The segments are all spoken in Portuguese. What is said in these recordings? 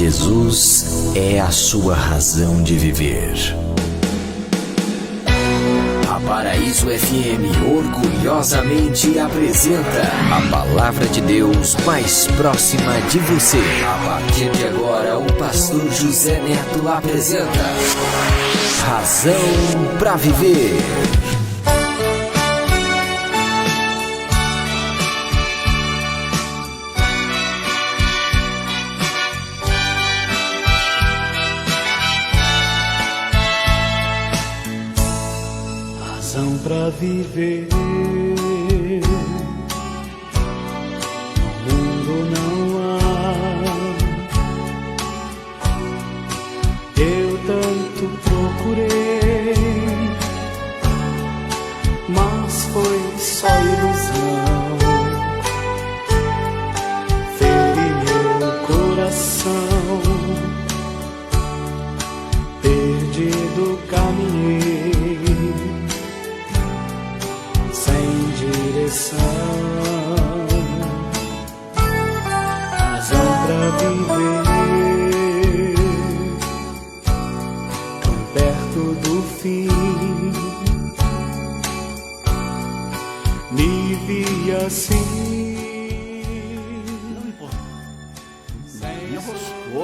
Jesus é a sua razão de viver. A Paraíso FM orgulhosamente apresenta a Palavra de Deus mais próxima de você. A partir de agora, o pastor José Neto apresenta Razão para Viver. Razão pra viver, no mundo não há. Eu tanto procurei, mas foi só ilusão. Feri meu coração, perdido caminhei sem direção. Razão pra viver, tão perto do fim. Me vi assim.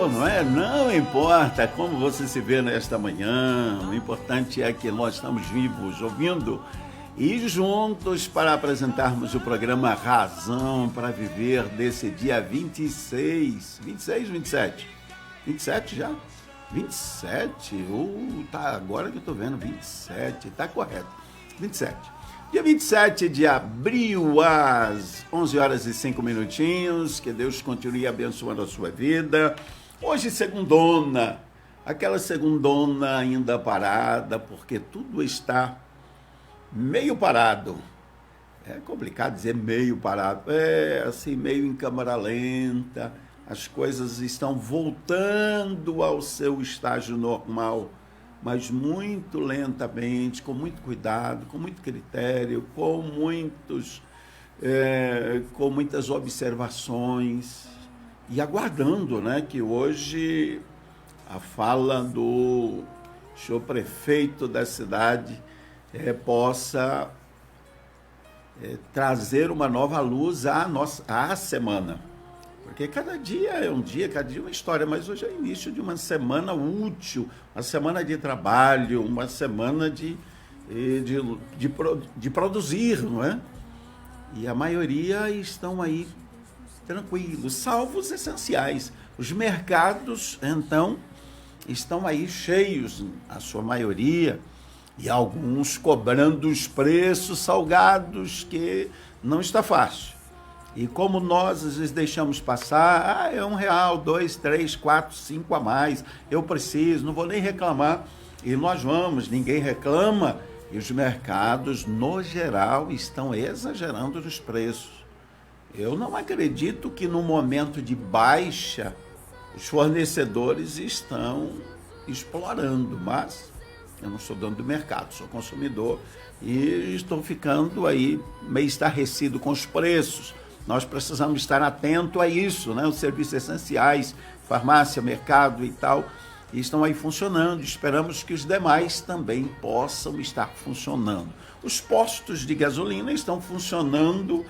Não é? Não importa como você se vê nesta manhã, o importante é que nós estamos vivos, ouvindo e juntos para apresentarmos o programa Razão para Viver desse dia 26, 27? 27 já? 27? Tá, agora que eu tô vendo, 27, tá correto, 27. Dia 27 de abril, às 11 horas e 5 minutinhos, que Deus continue abençoando a sua vida. Hoje, segundona, aquela segundona ainda parada, porque tudo está meio parado. É complicado dizer meio parado, assim, meio em câmara lenta, as coisas estão voltando ao seu estágio normal, mas muito lentamente, com muito cuidado, com muito critério, com muitas observações, e aguardando, né, que hoje a fala do senhor prefeito da cidade possa trazer uma nova luz à semana. Porque cada dia é um dia, cada dia é uma história, mas hoje é o início de uma semana útil, uma semana de trabalho, uma semana de produzir, não é? E a maioria estão aí tranquilos, salvo os essenciais. Os mercados, então, estão aí cheios, a sua maioria, e alguns cobrando os preços salgados, que não está fácil. E como nós às vezes deixamos passar, é R$1, R$2, R$3, R$4, R$5 a mais, eu preciso, não vou nem reclamar. E nós vamos, ninguém reclama, e os mercados, no geral, estão exagerando nos preços. Eu não acredito que no momento de baixa, os fornecedores estão explorando, mas eu não sou dono do mercado, sou consumidor e estou ficando aí meio estarrecido com os preços. Nós precisamos estar atento a isso, né? Os serviços essenciais, farmácia, mercado e tal, estão aí funcionando. Esperamos que os demais também possam estar funcionando. Os postos de gasolina estão funcionando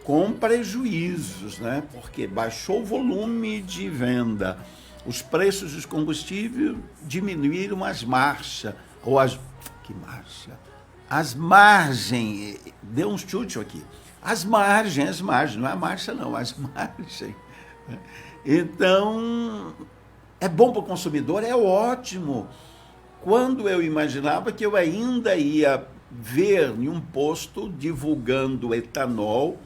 com prejuízos, né? Porque baixou o volume de venda. Os preços dos combustíveis diminuíram as marchas, as margens, deu um chute aqui, as margens, não é a marcha não, as margens. Então, é bom para o consumidor, é ótimo. Quando eu imaginava que eu ainda ia ver em um posto divulgando etanol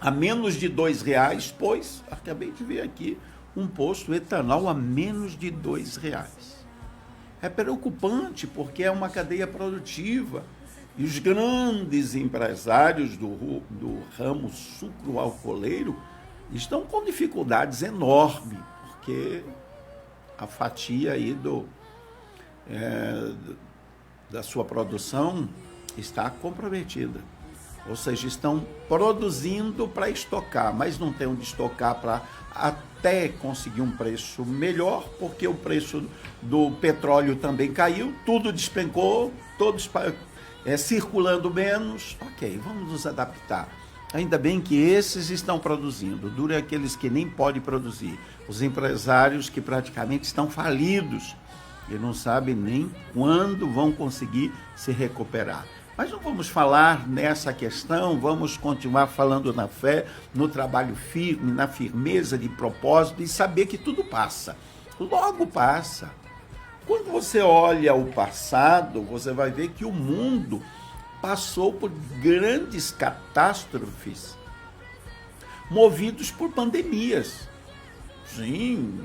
a menos de R$2, pois acabei de ver aqui um posto etanol a menos de R$2. É preocupante, porque é uma cadeia produtiva e os grandes empresários do ramo sucro-alcooleiro estão com dificuldades enormes, porque a fatia aí da sua produção está comprometida. Ou seja, estão produzindo para estocar, mas não tem onde estocar para até conseguir um preço melhor, porque o preço do petróleo também caiu, tudo despencou, todos circulando menos. Ok, vamos nos adaptar. Ainda bem que esses estão produzindo, dura aqueles que nem podem produzir. Os empresários que praticamente estão falidos e não sabem nem quando vão conseguir se recuperar. Mas não vamos falar nessa questão, vamos continuar falando na fé, no trabalho firme, na firmeza de propósito e saber que tudo passa. Logo passa. Quando você olha o passado, você vai ver que o mundo passou por grandes catástrofes, movidos por pandemias. Sim,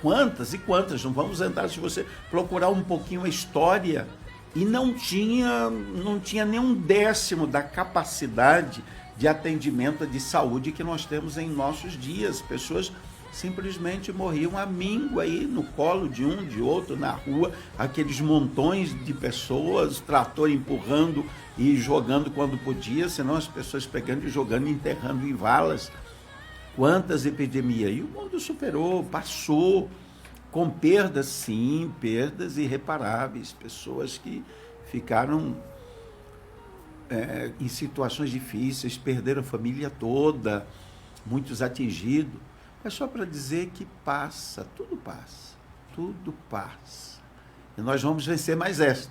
quantas e quantas. Não vamos entrar, se você procurar um pouquinho a história, e não tinha nem um décimo da capacidade de atendimento de saúde que nós temos em nossos dias. Pessoas simplesmente morriam à míngua aí no colo de um, de outro, na rua, aqueles montões de pessoas, trator empurrando e jogando quando podia, senão as pessoas pegando e jogando, enterrando em valas. Quantas epidemias! E o mundo superou, passou, com perdas, sim, perdas irreparáveis, pessoas que ficaram em situações difíceis, perderam a família toda, muitos atingidos. É só para dizer que passa, tudo passa, tudo passa. E nós vamos vencer mais esta.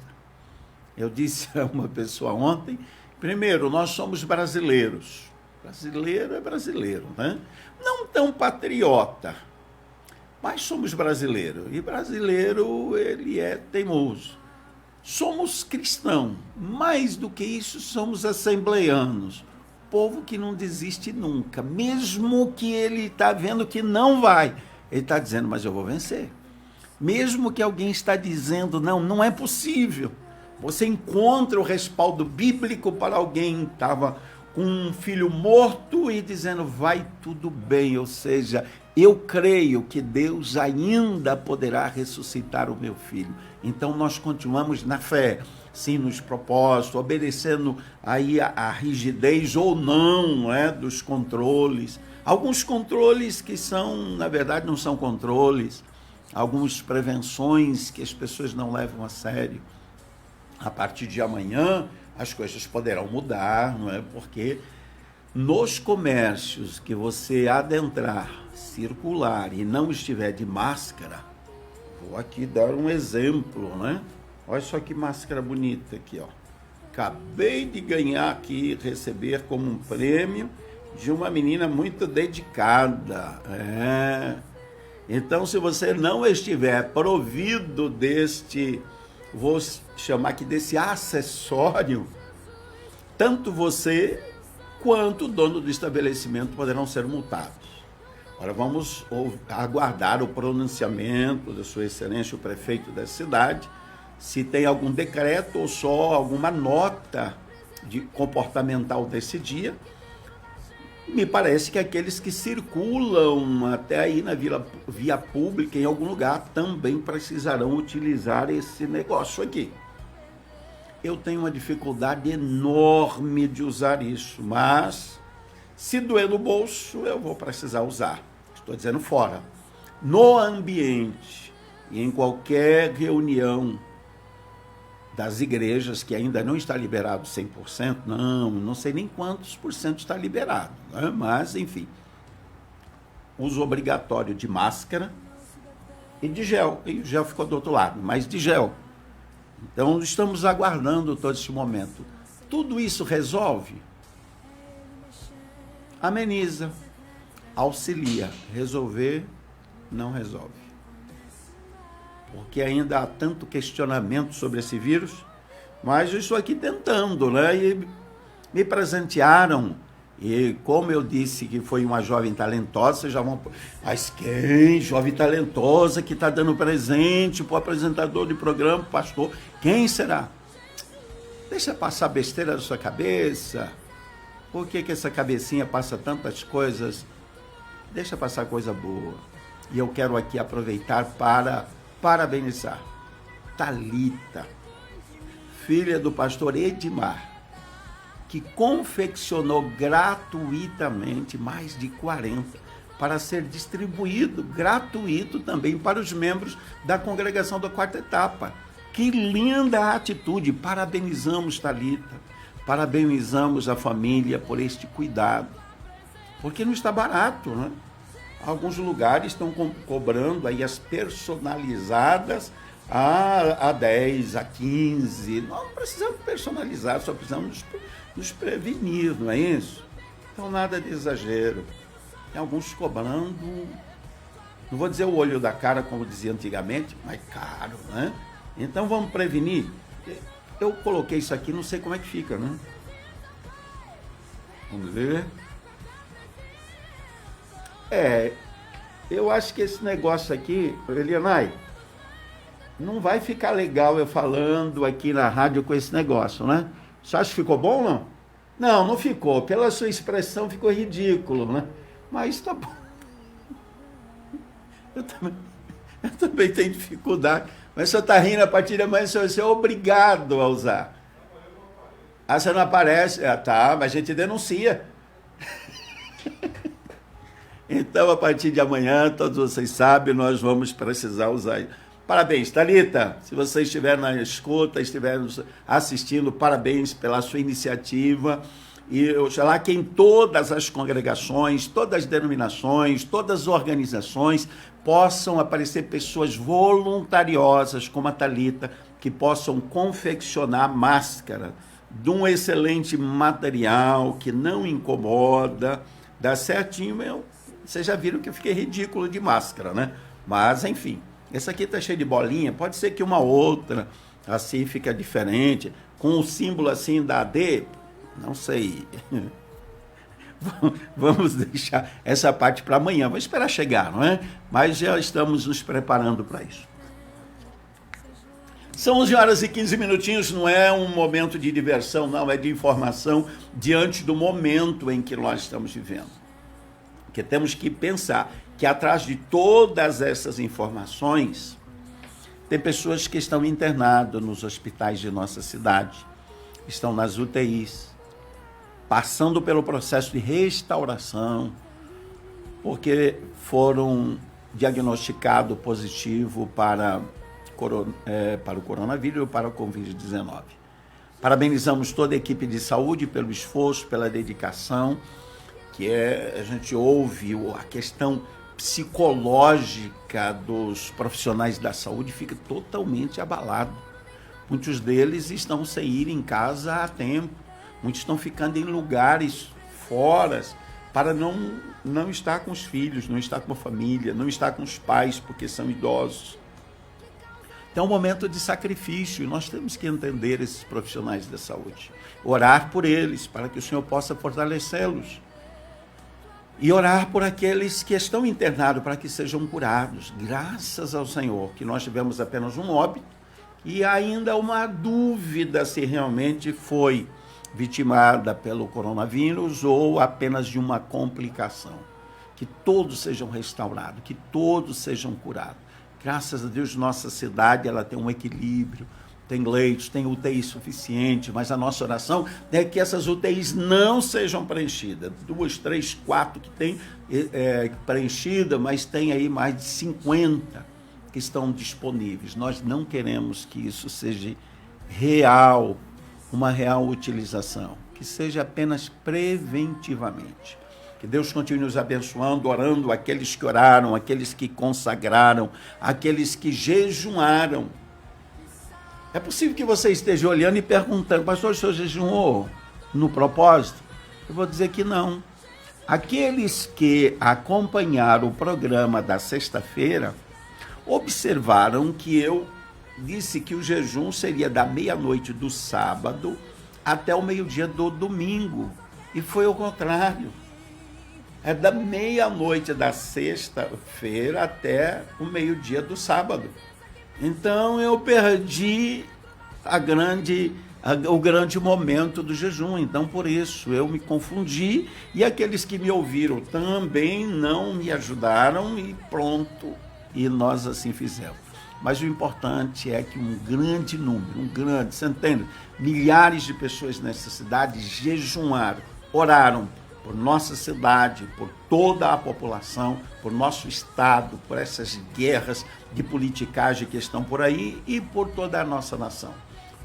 Eu disse a uma pessoa ontem, primeiro, nós somos brasileiros. Brasileiro é brasileiro, né? Não tão patriota, mas somos brasileiros. E brasileiro, ele é teimoso. Somos cristãos. Mais do que isso, somos assembleianos. Povo que não desiste nunca, mesmo que ele está vendo que não vai, ele está dizendo, mas eu vou vencer. Mesmo que alguém está dizendo, não é possível, você encontra o respaldo bíblico para alguém que estava com um filho morto e dizendo, vai tudo bem, ou seja, eu creio que Deus ainda poderá ressuscitar o meu filho. Então nós continuamos na fé, sim, nos propósitos, obedecendo aí a rigidez ou não, dos controles. Alguns controles que são, na verdade, não são controles, algumas prevenções que as pessoas não levam a sério. A partir de amanhã, as coisas poderão mudar, não é? Porque nos comércios que você adentrar, circular e não estiver de máscara, vou aqui dar um exemplo, né? Olha só que máscara bonita aqui, ó. Acabei de ganhar aqui, receber como um prêmio de uma menina muito dedicada. Então, se você não estiver provido deste, vou chamar aqui desse acessório, tanto você quanto o dono do estabelecimento poderão ser multados. Agora vamos aguardar o pronunciamento da Sua Excelência, o prefeito da cidade, se tem algum decreto ou só alguma nota comportamental desse dia. Me parece que aqueles que circulam até aí na via pública, em algum lugar, também precisarão utilizar esse negócio aqui. Eu tenho uma dificuldade enorme de usar isso, mas se doer no bolso, eu vou precisar usar. Estou dizendo fora. No ambiente e em qualquer reunião das igrejas, que ainda não está liberado 100%, não sei nem quantos por cento está liberado, né? Mas, enfim, uso obrigatório de máscara e de gel. E o gel ficou do outro lado, mas de gel. Então, estamos aguardando todo esse momento. Tudo isso resolve? Ameniza, auxilia. Resolver, não resolve. Porque ainda há tanto questionamento sobre esse vírus, mas eu estou aqui tentando, né? E me presentearam, e como eu disse que foi uma jovem talentosa, vocês já vão... Mas quem? Jovem talentosa que está dando presente para o apresentador de programa, pastor, quem será? Deixa passar besteira da sua cabeça. Por que essa cabecinha passa tantas coisas? Deixa passar coisa boa. E eu quero aqui aproveitar para parabenizar Thalita, filha do pastor Edmar, que confeccionou gratuitamente mais de 40 para ser distribuído gratuito também para os membros da congregação da quarta etapa. Que linda atitude! Parabenizamos Thalita, parabenizamos a família por este cuidado, porque não está barato, né? Alguns lugares estão cobrando aí as personalizadas a 10, a 15. Nós não precisamos personalizar, só precisamos nos prevenir, não é isso? Então, nada de exagero. Tem alguns cobrando, não vou dizer o olho da cara, como dizia antigamente, mas caro, né? Então, vamos prevenir. Eu coloquei isso aqui, não sei como é que fica, né? Vamos ver. Eu acho que esse negócio aqui, Elianai, não vai ficar legal eu falando aqui na rádio com esse negócio, né? Você acha que ficou bom ou não? Não, não ficou. Pela sua expressão ficou ridículo, né? Mas tá bom. Eu também tenho dificuldade. Mas você está rindo, a partir de amanhã você é obrigado a usar. Ah, você não aparece? Ah, tá, mas a gente denuncia. Então, a partir de amanhã, todos vocês sabem, nós vamos precisar usar. Parabéns, Thalita. Se você estiver na escuta, estiver assistindo, parabéns pela sua iniciativa. E oxalá que em todas as congregações, todas as denominações, todas as organizações, possam aparecer pessoas voluntariosas, como a Thalita, que possam confeccionar máscara de um excelente material, que não incomoda, dá certinho. Vocês já viram que eu fiquei ridículo de máscara, né? Mas, enfim, essa aqui está cheia de bolinha, pode ser que uma outra, assim, fica diferente, com o símbolo assim da AD, não sei. Vamos deixar essa parte para amanhã, vamos esperar chegar, não é? Mas já estamos nos preparando para isso. São 11 horas e 15 minutinhos, não é um momento de diversão, não, é de informação diante do momento em que nós estamos vivendo. Porque temos que pensar que atrás de todas essas informações, tem pessoas que estão internadas nos hospitais de nossa cidade, estão nas UTIs, passando pelo processo de restauração, porque foram diagnosticados positivo para o coronavírus e para o Covid-19. Parabenizamos toda a equipe de saúde pelo esforço, pela dedicação, que a gente ouve a questão psicológica dos profissionais da saúde fica totalmente abalado. Muitos deles estão sem ir em casa a tempo, muitos estão ficando em lugares fora para não estar com os filhos, não estar com a família, não estar com os pais porque são idosos. Então é um momento de sacrifício, nós temos que entender esses profissionais da saúde, orar por eles, para que o Senhor possa fortalecê-los. E orar por aqueles que estão internados para que sejam curados. Graças ao Senhor, que nós tivemos apenas um óbito e ainda uma dúvida se realmente foi vitimada pelo coronavírus ou apenas de uma complicação. Que todos sejam restaurados, que todos sejam curados. Graças a Deus, nossa cidade ela tem um equilíbrio, tem leitos, tem UTI suficiente, mas a nossa oração é que essas UTIs não sejam preenchidas. 2, 3, 4 que tem preenchida, mas tem aí mais de 50 que estão disponíveis. Nós não queremos que isso seja real, uma real utilização, que seja apenas preventivamente. Que Deus continue nos abençoando, orando aqueles que oraram, aqueles que consagraram, aqueles que jejuaram. É possível que você esteja olhando e perguntando, pastor, o senhor jejuou no propósito? Eu vou dizer que não. Aqueles que acompanharam o programa da sexta-feira observaram que eu disse que o jejum seria da meia-noite do sábado até o meio-dia do domingo. E foi o contrário. É da meia-noite da sexta-feira até o meio-dia do sábado. Então eu perdi o grande momento do jejum. Então por isso eu me confundi e aqueles que me ouviram também não me ajudaram e pronto. E nós assim fizemos. mas o importante é que um grande número, centenas, milhares de pessoas nessa cidade jejuaram, oraram por nossa cidade, por toda a população, por nosso estado, por essas guerras de politicagem que estão por aí e por toda a nossa nação.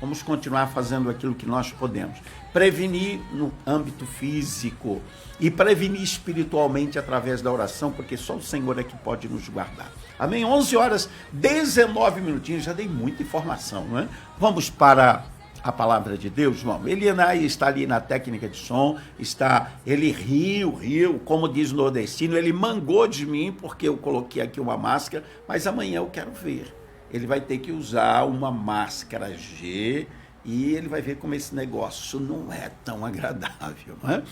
Vamos continuar fazendo aquilo que nós podemos. Prevenir no âmbito físico e prevenir espiritualmente através da oração, porque só o Senhor é que pode nos guardar. Amém? 11 horas, 19 minutinhos, já dei muita informação, não é? Vamos para a palavra de Deus, irmão. Elianai está ali na técnica de som, ele riu, como diz o nordestino, ele mangou de mim porque eu coloquei aqui uma máscara, mas amanhã eu quero ver. Ele vai ter que usar uma máscara G e ele vai ver como esse negócio não é tão agradável, não é?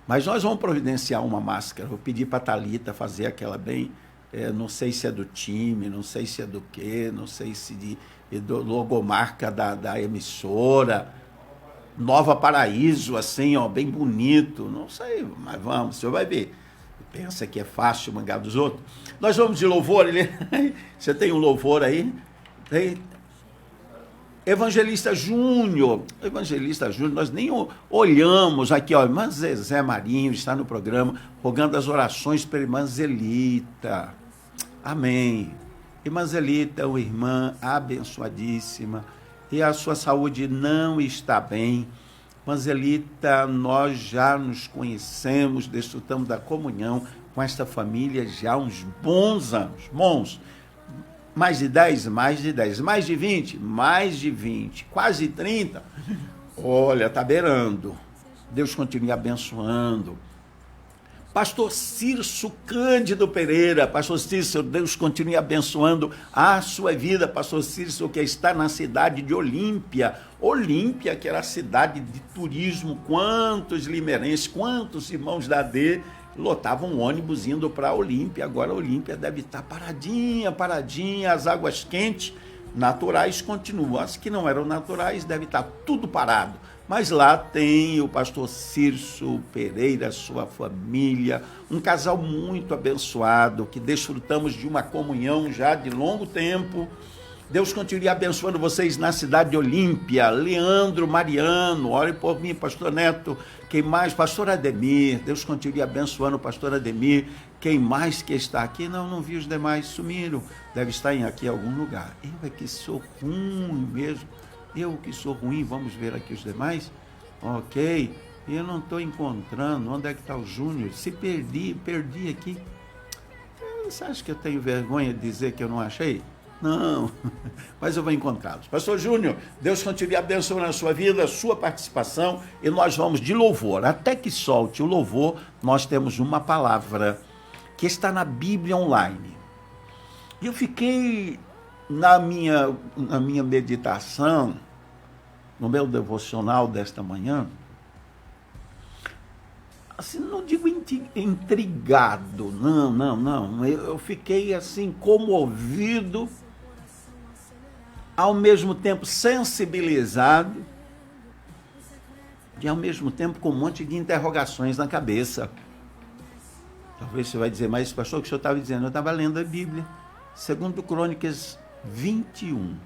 Mas nós vamos providenciar uma máscara. Vou pedir para a Thalita fazer aquela bem, não sei se é do time, não sei se é do quê, não sei se do logomarca da emissora, Nova Paraíso, assim, ó, bem bonito, não sei, mas vamos, o senhor vai ver. Pensa que é fácil mangar dos outros. Nós vamos de louvor, você tem um louvor aí? Tem. Evangelista Júnior, nós nem olhamos aqui, ó, irmã Zezé Marinho está no programa, rogando as orações para a irmã Zelita. Amém. Irmã Zelita é uma irmã abençoadíssima e a sua saúde não está bem. Irmã Zelita, nós já nos conhecemos, desfrutamos da comunhão com esta família já há uns bons anos, mais de 10, mais de 20, quase 30. Olha, está beirando. Deus continue abençoando. Pastor Cirso Cândido Pereira, Pastor Cirso, Deus continue abençoando a sua vida. Pastor Cirso, que está na cidade de Olímpia, que era a cidade de turismo, quantos limeirenses, quantos irmãos da AD lotavam um ônibus indo para Olímpia. Agora a Olímpia deve estar paradinha, as águas quentes naturais continuam, as que não eram naturais deve estar tudo parado. Mas lá tem o pastor Cirso Pereira, sua família, um casal muito abençoado, que desfrutamos de uma comunhão já de longo tempo. Deus continue abençoando vocês na cidade de Olímpia. Leandro, Mariano, ore por mim, pastor Neto. Quem mais? Pastor Ademir. Deus continue abençoando o pastor Ademir. Quem mais que está aqui? Não vi os demais, sumiram. Deve estar aqui em algum lugar. Eu é que sou ruim mesmo. Eu que sou ruim, vamos ver aqui os demais. Ok. Eu não estou encontrando. Onde é que está o Júnior? Se perdi aqui. Você acha que eu tenho vergonha de dizer que eu não achei? Não, mas eu vou encontrá-los. Pastor Júnior, Deus continue abençoando a sua vida, a sua participação, e nós vamos de louvor. Até que solte o louvor, nós temos uma palavra que está na Bíblia online. Eu fiquei na minha meditação, no meu devocional desta manhã, assim, não digo intrigado, não. Eu fiquei assim comovido, ao mesmo tempo sensibilizado e ao mesmo tempo com um monte de interrogações na cabeça. Talvez você vai dizer, mas pastor, o que o senhor estava dizendo? Eu estava lendo a Bíblia, 2 Crônicas 21.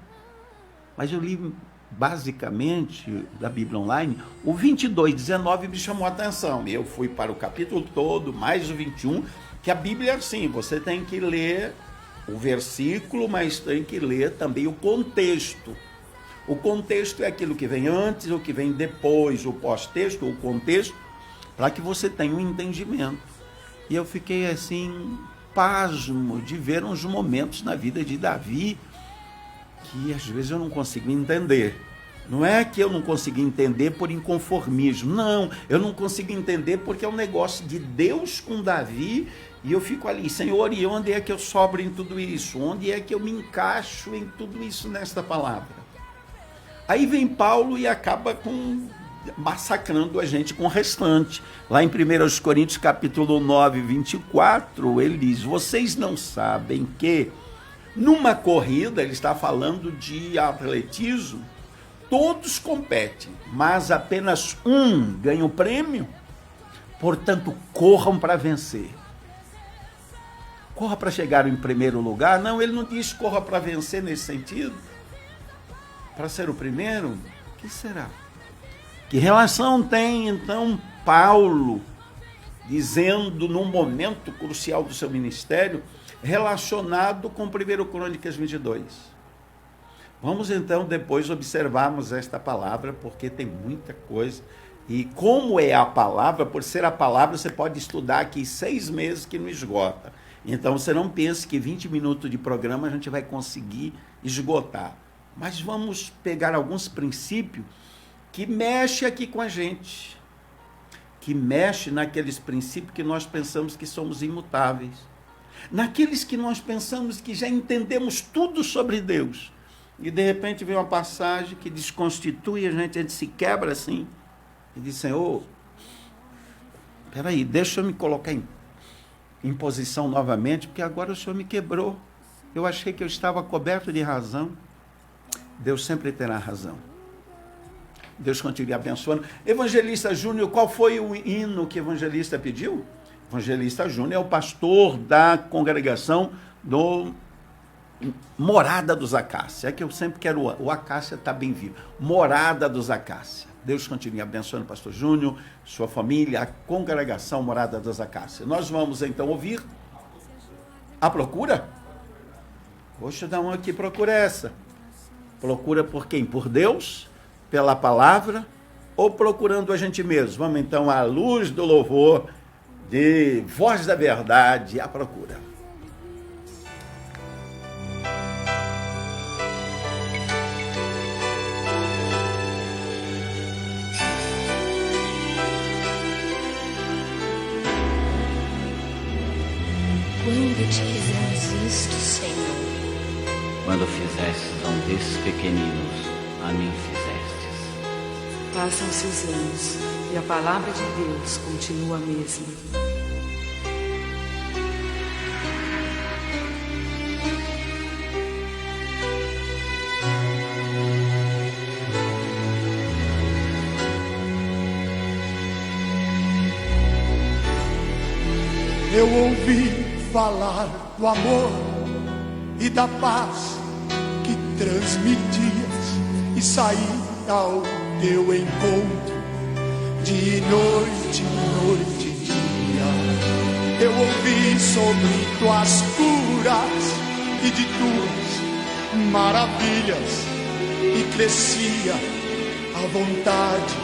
Mas eu li basicamente da Bíblia online, o 22, 19 me chamou a atenção. Eu fui para o capítulo todo, mais o 21, que a Bíblia é assim, você tem que ler o versículo, mas tem que ler também o contexto. O contexto é aquilo que vem antes, o que vem depois, o pós-texto, o contexto, para que você tenha um entendimento. E eu fiquei assim, pasmo de ver uns momentos na vida de Davi que às vezes eu não consigo entender. Não é que eu não consigo entender por inconformismo, não, eu não consigo entender porque é um negócio de Deus com Davi, e eu fico ali, Senhor, e onde é que eu sobro em tudo isso? Onde é que eu me encaixo em tudo isso nesta palavra? Aí vem Paulo e acaba massacrando a gente com o restante. Lá em 1 Coríntios capítulo 9, 24, ele diz, vocês não sabem que numa corrida, ele está falando de atletismo, todos competem, mas apenas um ganha o prêmio, portanto, corram para vencer. corra para chegar em primeiro lugar. Não, ele não diz corra para vencer nesse sentido. Para ser o primeiro, o que será? Que relação tem, então, Paulo, dizendo num momento crucial do seu ministério, relacionado com 1 Crônicas 22? Vamos, então, depois observarmos esta palavra, porque tem muita coisa. E como é a palavra, por ser a palavra, você pode estudar aqui 6 meses que não esgota. Então, você não pense que 20 minutos de programa a gente vai conseguir esgotar. Mas vamos pegar alguns princípios que mexem aqui com a gente, que mexem naqueles princípios que nós pensamos que somos imutáveis, naqueles que nós pensamos que já entendemos tudo sobre Deus, e de repente vem uma passagem que desconstitui a gente se quebra assim, e diz, Senhor, peraí, deixa eu me colocar em posição novamente, porque agora o Senhor me quebrou, eu achei que eu estava coberto de razão. Deus sempre terá razão. Deus continue abençoando. Evangelista Júnior, qual foi o hino que o evangelista pediu? Evangelista Júnior é o pastor da congregação do Morada dos Acácia. É que eu sempre quero, o Acácia está bem vivo. Morada dos Acácia. Deus continue abençoando o pastor Júnior, sua família, a congregação Morada dos Acácia. Nós vamos então ouvir a procura. Poxa, dá uma que procura essa. Procura por quem? Por Deus? Pela palavra? Ou procurando a gente mesmo? Vamos então à luz do louvor de Voz da Verdade, a procura. Quando te fizemos isto, Senhor? Quando fizestes a um desses pequeninos, a mim fizestes. Passam-se os anos e a palavra de Deus continua a mesma. Eu ouvi falar do amor e da paz que transmitias e saí ao teu encontro de noite, noite e dia. Eu ouvi sobre tuas curas e de tuas maravilhas e crescia a vontade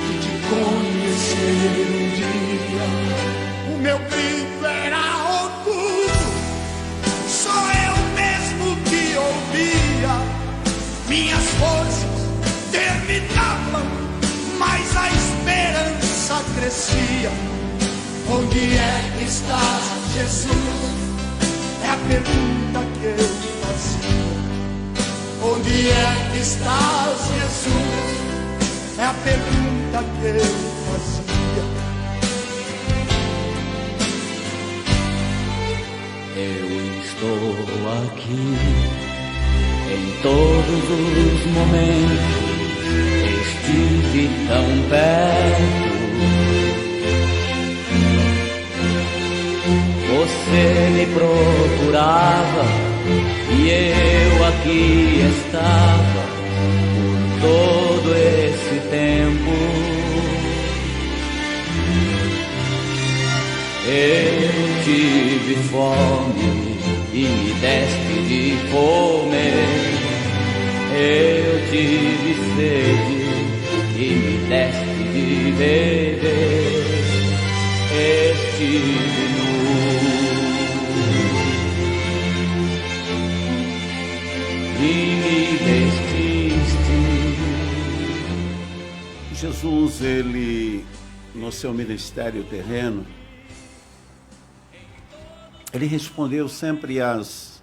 de te conhecer um dia. O meu grito era oculto, só eu mesmo que ouvia. Minhas forças terminavam, mas a esperança crescia. Onde é que estás, Jesus? É a pergunta que eu fazia. Onde é que estás, Jesus? É a pergunta que eu fazia. Eu estou aqui em todos os momentos, estive tão perto. Você me procurava e eu aqui estava por todo esse tempo. Eu tive fome e me deste de comer. Eu tive sede e me deste de beber. Estive nu e me vestiste. Jesus, ele, no seu ministério terreno, ele respondeu sempre às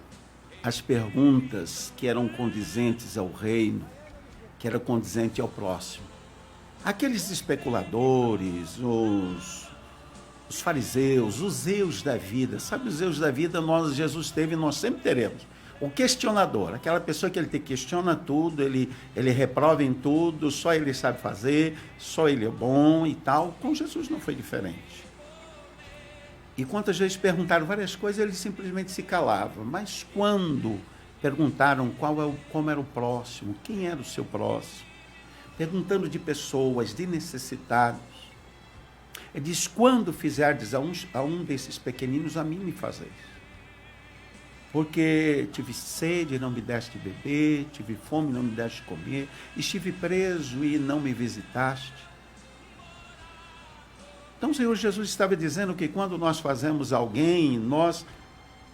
perguntas que eram condizentes ao reino, que eram condizentes ao próximo. Aqueles especuladores, os fariseus, os zeus da vida, sabe, os zeus da vida, Jesus teve e nós sempre teremos. O questionador, aquela pessoa que ele questiona tudo, ele reprova em tudo, só ele sabe fazer, só ele é bom e tal. Com Jesus não foi diferente. E quantas vezes perguntaram várias coisas, ele simplesmente se calava. Mas quando perguntaram como era o próximo, quem era o seu próximo, perguntando de pessoas, de necessitados, ele diz: quando fizerdes a um desses pequeninos, a mim me fazeis. Porque tive sede e não me deste beber, tive fome e não me deste comer, estive preso e não me visitaste. Então o Senhor Jesus estava dizendo que quando nós fazemos alguém, nós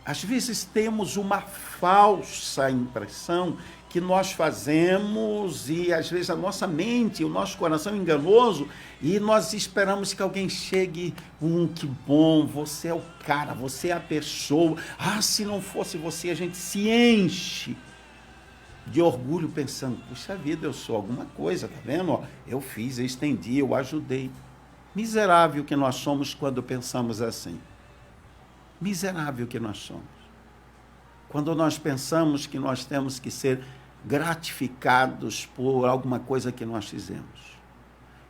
às vezes temos uma falsa impressão que nós fazemos, e às vezes a nossa mente, o nosso coração é enganoso, e nós esperamos que alguém chegue: que bom, você é o cara, você é a pessoa. Se não fosse você, a gente se enche de orgulho pensando: puxa vida, eu sou alguma coisa, tá vendo? Eu fiz, eu estendi, eu ajudei. Miserável que nós somos quando pensamos assim. Miserável que nós somos. Quando nós pensamos que nós temos que ser gratificados por alguma coisa que nós fizemos.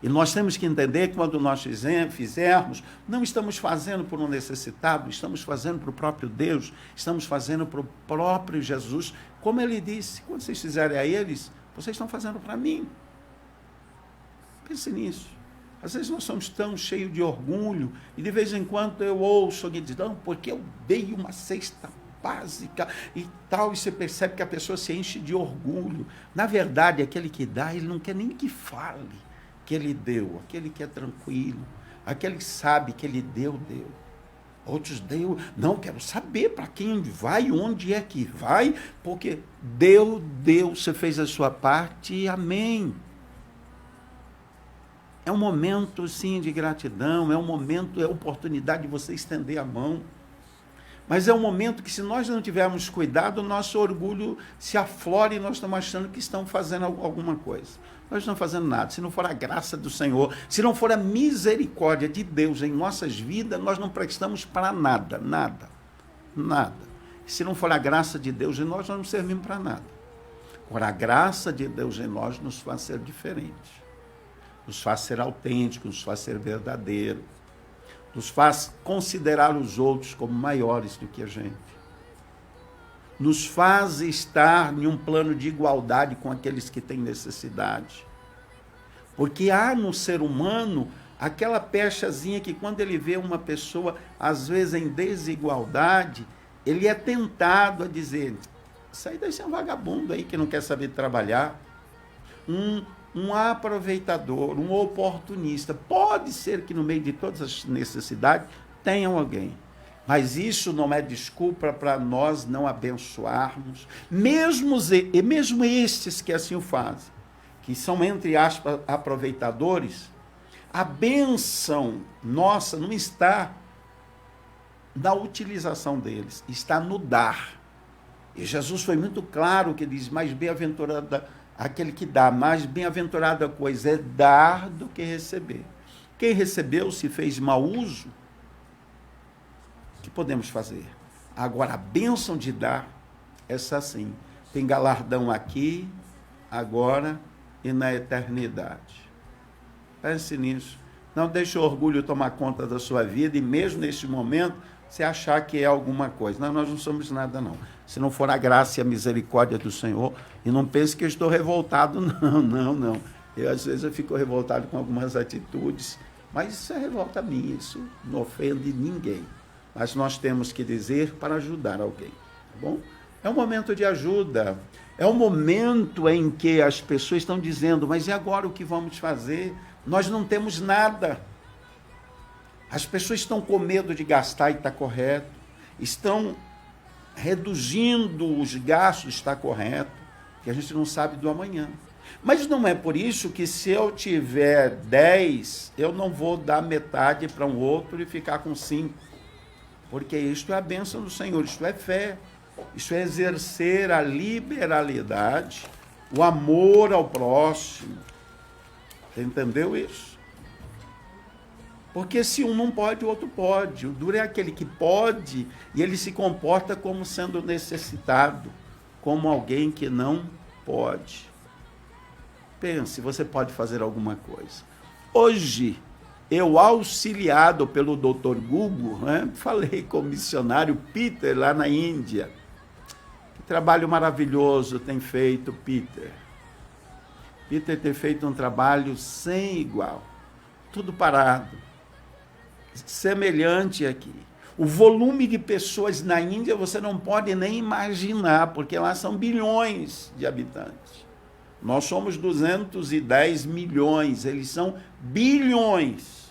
E nós temos que entender que quando nós fizermos, não estamos fazendo por um necessitado, estamos fazendo para o próprio Deus, estamos fazendo para o próprio Jesus. Como ele disse: quando vocês fizerem a eles, vocês estão fazendo para mim. Pense nisso. Às vezes nós somos tão cheios de orgulho, e de vez em quando eu ouço alguém dizer: não, porque eu dei uma cesta básica e tal, e você percebe que a pessoa se enche de orgulho. Na verdade, aquele que dá, ele não quer nem que fale que ele deu. Aquele que é tranquilo, aquele que sabe que ele deu. Outros deu, não, quero saber para quem vai, onde é que vai, porque deu, você fez a sua parte e amém. É um momento, sim, de gratidão, é a oportunidade de você estender a mão. Mas é um momento que, se nós não tivermos cuidado, o nosso orgulho se aflora e nós estamos achando que estamos fazendo alguma coisa. Nós não estamos fazendo nada. Se não for a graça do Senhor, se não for a misericórdia de Deus em nossas vidas, nós não prestamos para nada. Se não for a graça de Deus em nós, nós não servimos para nada. Agora, a graça de Deus em nós nos faz ser diferentes. Nos faz ser autênticos, nos faz ser verdadeiro, nos faz considerar os outros como maiores do que a gente, nos faz estar em um plano de igualdade com aqueles que têm necessidade, porque há no ser humano aquela pechazinha que, quando ele vê uma pessoa, às vezes em desigualdade, ele é tentado a dizer: isso aí deve ser um vagabundo aí que não quer saber trabalhar, um aproveitador, um oportunista. Pode ser que no meio de todas as necessidades tenham alguém, mas isso não é desculpa para nós não abençoarmos, mesmo estes que assim o fazem, que são, entre aspas, aproveitadores. A bênção nossa não está na utilização deles, está no dar. E Jesus foi muito claro que diz: mais bem-aventurada aquele que dá, mais bem-aventurada coisa é dar do que receber. Quem recebeu, se fez mau uso, o que podemos fazer? Agora, a bênção de dar, essa sim, tem galardão aqui, agora e na eternidade. Pense nisso. Não deixe o orgulho tomar conta da sua vida, e mesmo neste momento, você achar que é alguma coisa. Não, nós não somos nada, não. Se não for a graça e a misericórdia do Senhor, e não pense que eu estou revoltado, não. Às vezes eu fico revoltado com algumas atitudes, mas isso é revolta minha, isso não ofende ninguém. Mas nós temos que dizer para ajudar alguém, tá bom? É um momento de ajuda, é um momento em que as pessoas estão dizendo: mas e agora o que vamos fazer? Nós não temos nada. As pessoas estão com medo de gastar, e está correto. Estão reduzindo os gastos, está correto, porque a gente não sabe do amanhã. Mas não é por isso que, se eu tiver 10, eu não vou dar metade para um outro e ficar com 5. Porque isto é a bênção do Senhor, isto é fé, isto é exercer a liberalidade, o amor ao próximo. Você entendeu isso? Porque se um não pode, o outro pode. O duro é aquele que pode e ele se comporta como sendo necessitado, como alguém que não pode. Pense, você pode fazer alguma coisa. Hoje, eu, auxiliado pelo Dr. Google, né, falei com o missionário Peter lá na Índia. Que trabalho maravilhoso tem feito Peter. Peter tem feito um trabalho sem igual. Tudo parado. Semelhante aqui. O volume de pessoas na Índia você não pode nem imaginar, porque lá são bilhões de habitantes. Nós somos 210 milhões, eles são bilhões.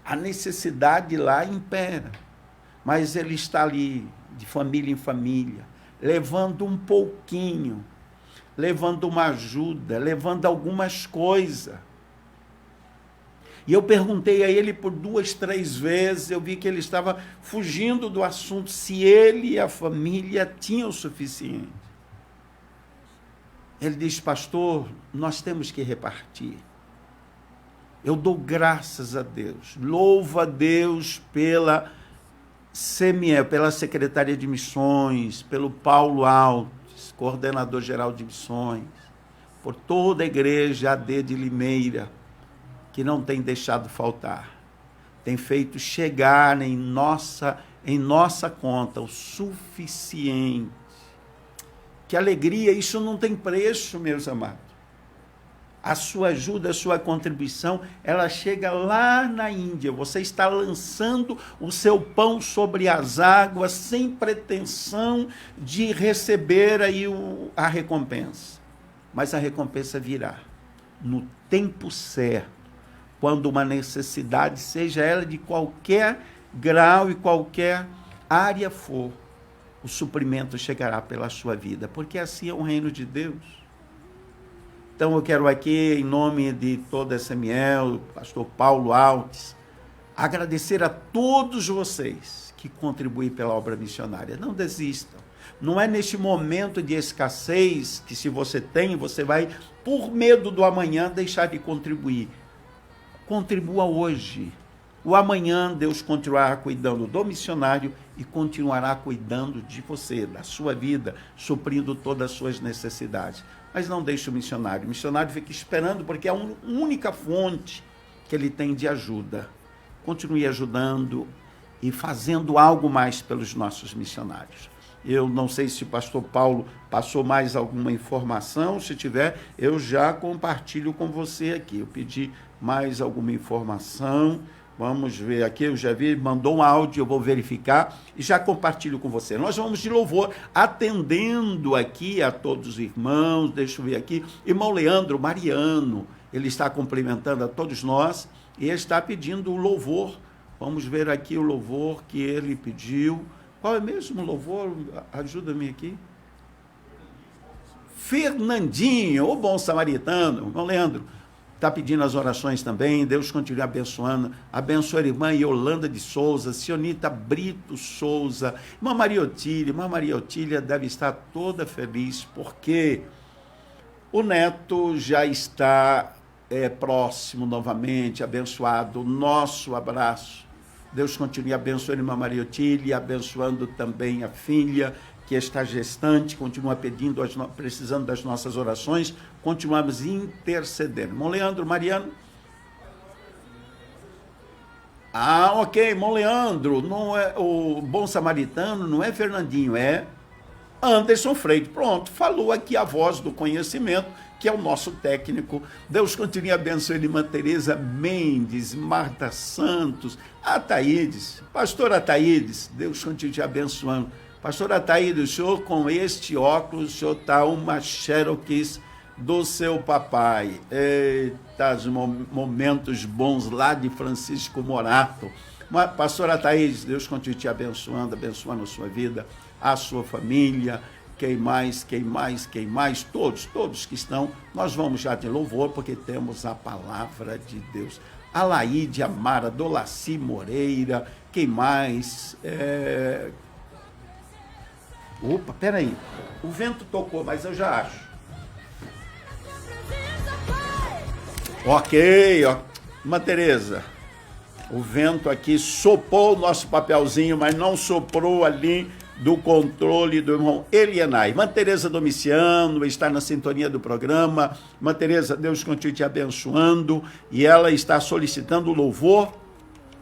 A necessidade lá impera, mas ele está ali, de família em família, levando um pouquinho, levando uma ajuda, levando algumas coisas. E eu perguntei a ele por 2, 3 vezes, eu vi que ele estava fugindo do assunto, se ele e a família tinham o suficiente. Ele disse, pastor, nós temos que repartir. Eu dou graças a Deus, louvo a Deus pela CME, pela Secretaria de Missões, pelo Paulo Alves, coordenador geral de missões, por toda a igreja AD de Limeira, que não tem deixado faltar, tem feito chegar em nossa conta o suficiente. Que alegria, isso não tem preço, meus amados. A sua ajuda, a sua contribuição, ela chega lá na Índia. Você está lançando o seu pão sobre as águas sem pretensão de receber aí a recompensa. Mas a recompensa virá no tempo certo, quando uma necessidade, seja ela de qualquer grau e qualquer área for, o suprimento chegará pela sua vida, porque assim é o reino de Deus. Então eu quero aqui, em nome de toda a SML, pastor Paulo Alves, agradecer a todos vocês que contribuem pela obra missionária. Não desistam. Não é neste momento de escassez que, se você tem, você vai, por medo do amanhã, deixar de contribuir. Contribua hoje. O amanhã Deus continuará cuidando do missionário e continuará cuidando de você, da sua vida, suprindo todas as suas necessidades. Mas não deixe o missionário. O missionário fica esperando, porque é a única fonte que ele tem de ajuda. Continue ajudando e fazendo algo mais pelos nossos missionários. Eu não sei se o pastor Paulo passou mais alguma informação. Se tiver, eu já compartilho com você aqui. Eu pedi mais alguma informação. Vamos ver aqui, eu já vi, mandou um áudio, eu vou verificar e já compartilho com você. Nós vamos de louvor, atendendo aqui a todos os irmãos, deixa eu ver aqui, irmão Leandro Mariano, ele está cumprimentando a todos nós e está pedindo o louvor. Vamos ver aqui o louvor que ele pediu. Qual é mesmo o louvor? Ajuda-me aqui. Fernandinho, o bom samaritano, irmão Leandro. Está pedindo as orações também, Deus continue abençoando, abençoa a irmã Yolanda de Souza, Sionita Brito Souza, irmã Maria Otília deve estar toda feliz, porque o neto já está próximo novamente, abençoado, nosso abraço, Deus continue abençoando a irmã Maria Otília, abençoando também a filha, que está gestante, continua pedindo, precisando das nossas orações, continuamos intercedendo. Irmão Leandro, Mariano? Ok, irmão Leandro, não é o bom samaritano, não é Fernandinho, é Anderson Freire. Pronto, falou aqui a voz do conhecimento, que é o nosso técnico. Deus continue abençoando a irmã Tereza Mendes, Marta Santos, Ataídes, pastora Ataídes, Deus continue te abençoando. Pastor Ataíde, o senhor com este óculos, o senhor está uma Xerox do seu papai. Eita, os momentos bons lá de Francisco Morato. Mas, pastor Ataíde, Deus continue te abençoando a sua vida, a sua família. Quem mais, todos que estão. Nós vamos já de louvor, porque temos a palavra de Deus. Alaíde Amara, Dolaci Moreira, quem mais? Opa, peraí, o vento tocou, mas eu já acho. Ok, ó. Irmã Tereza, o vento aqui soprou o nosso papelzinho, mas não soprou ali do controle do irmão Elianai. Irmã Tereza Domiciano está na sintonia do programa. Irmã Tereza, Deus continue te abençoando, e ela está solicitando o louvor.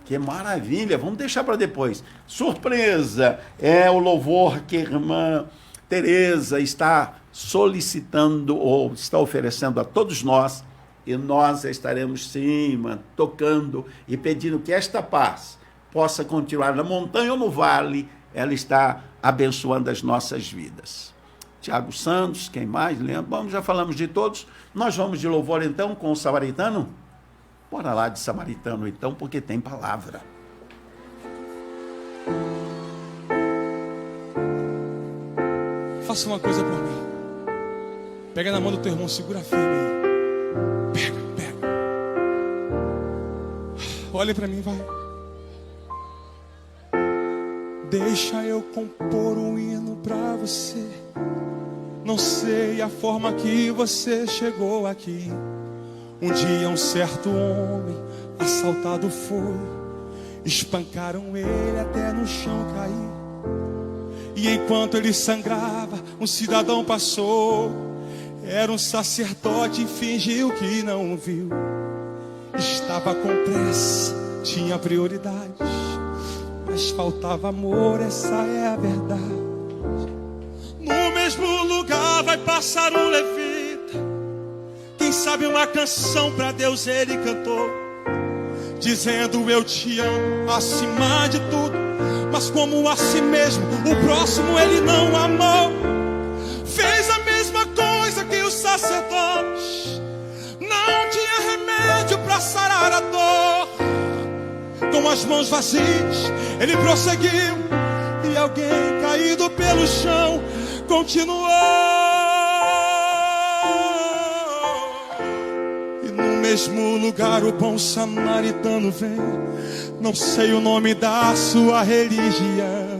Que maravilha, vamos deixar para depois. Surpresa, é o louvor que a irmã Tereza está solicitando ou está oferecendo a todos nós, e nós estaremos sim, irmã, tocando e pedindo que esta paz possa continuar na montanha ou no vale. Ela está abençoando as nossas vidas. Tiago Santos, quem mais? Leandro, bom, já falamos de todos. Nós vamos de louvor então com o Samaritano? Bora lá de Samaritano então, porque tem palavra. Faça uma coisa por mim. Pega na mão do teu irmão, segura firme aí. Pega. Olha para mim, vai. Deixa eu compor um hino pra você. Não sei a forma que você chegou aqui. Um dia um certo homem assaltado foi. Espancaram ele até no chão cair. E enquanto ele sangrava, um cidadão passou. Era um sacerdote e fingiu que não o viu. Estava com pressa, tinha prioridades, mas faltava amor, essa é a verdade. No mesmo lugar vai passar um levita. Quem sabe uma canção pra Deus ele cantou, dizendo eu te amo acima de tudo. Mas como a si mesmo, o próximo ele não amou. Fez a mesma coisa que o sacerdote. Não tinha remédio pra sarar a dor. Com as mãos vazias, ele prosseguiu. E alguém caído pelo chão continuou. E no mesmo lugar o bom samaritano vem. Não sei o nome da sua religião.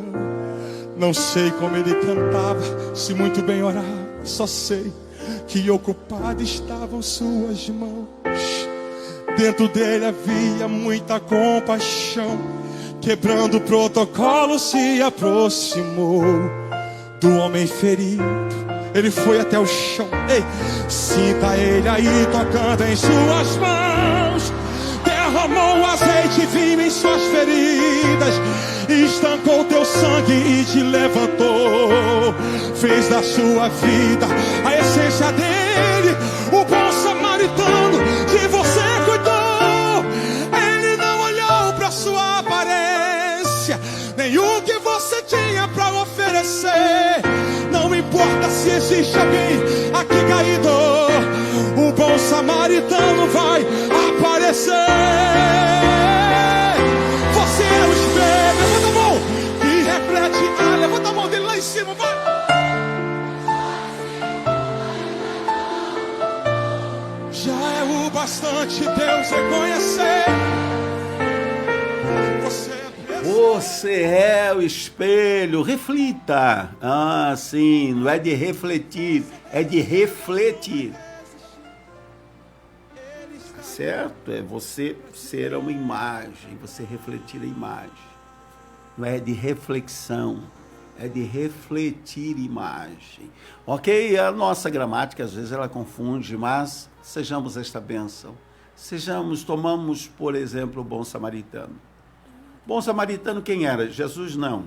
Não sei como ele cantava, se muito bem orava. Só sei que ocupadas estavam suas mãos. Dentro dele havia muita compaixão. Quebrando o protocolo, se aproximou do homem ferido. Ele foi até o chão. Ei, sinta ele aí tocando em suas mãos. Derramou azeite e vinho em suas feridas. Estancou teu sangue e te levantou. Fez da sua vida a essência dele. O bom samaritano de você cuidou. Ele não olhou pra sua aparência, nem o que você tinha pra oferecer. Não importa se existe alguém aqui caído, o bom samaritano vai aparecer. Você é o espelho, levanta a mão e reflete. Levanta a mão dele lá em cima, vai. Já é o bastante Deus reconhecer. Você é o espelho, reflita. Ah, sim, não é de refletir, é de refletir. Certo? É você ser uma imagem, você refletir a imagem. Não é de reflexão, é de refletir imagem. Ok? A nossa gramática, às vezes, ela confunde, mas sejamos esta bênção. Tomamos, por exemplo, o bom samaritano. Bom samaritano quem era? Jesus não.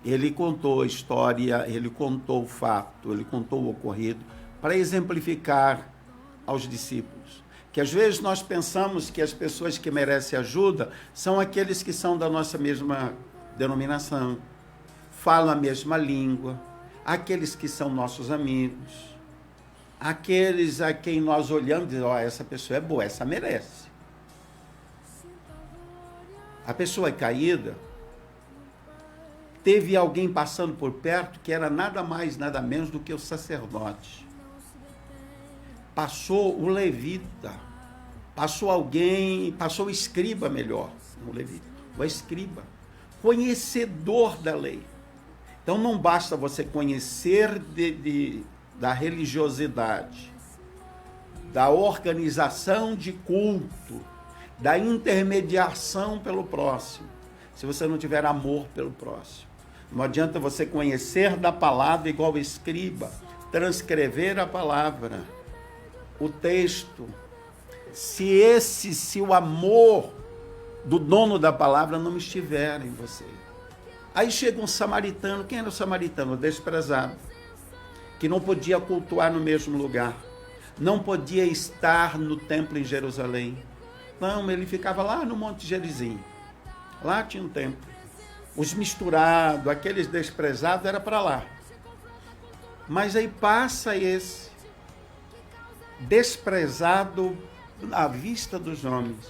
Ele contou a história, ele contou o fato, ele contou o ocorrido para exemplificar aos discípulos. Que às vezes nós pensamos que as pessoas que merecem ajuda são aqueles que são da nossa mesma denominação, falam a mesma língua, aqueles que são nossos amigos, aqueles a quem nós olhamos e dizemos, essa pessoa é boa, essa merece. A pessoa é caída, teve alguém passando por perto que era nada mais, nada menos do que o sacerdote. Passou o levita, passou o escriba melhor, o levita, o escriba, conhecedor da lei. Então não basta você conhecer da religiosidade, da organização de culto, da intermediação pelo próximo, se você não tiver amor pelo próximo. Não adianta você conhecer da palavra igual escriba, transcrever a palavra, o texto, se o amor do dono da palavra não estiver em você. Aí chega um samaritano. Quem era o samaritano? O desprezado, que não podia cultuar no mesmo lugar, não podia estar no templo em Jerusalém. Não, ele ficava lá no Monte Gerizim. Lá tinha um templo. Os misturados, aqueles desprezados, era para lá. Mas aí passa esse desprezado à vista dos homens.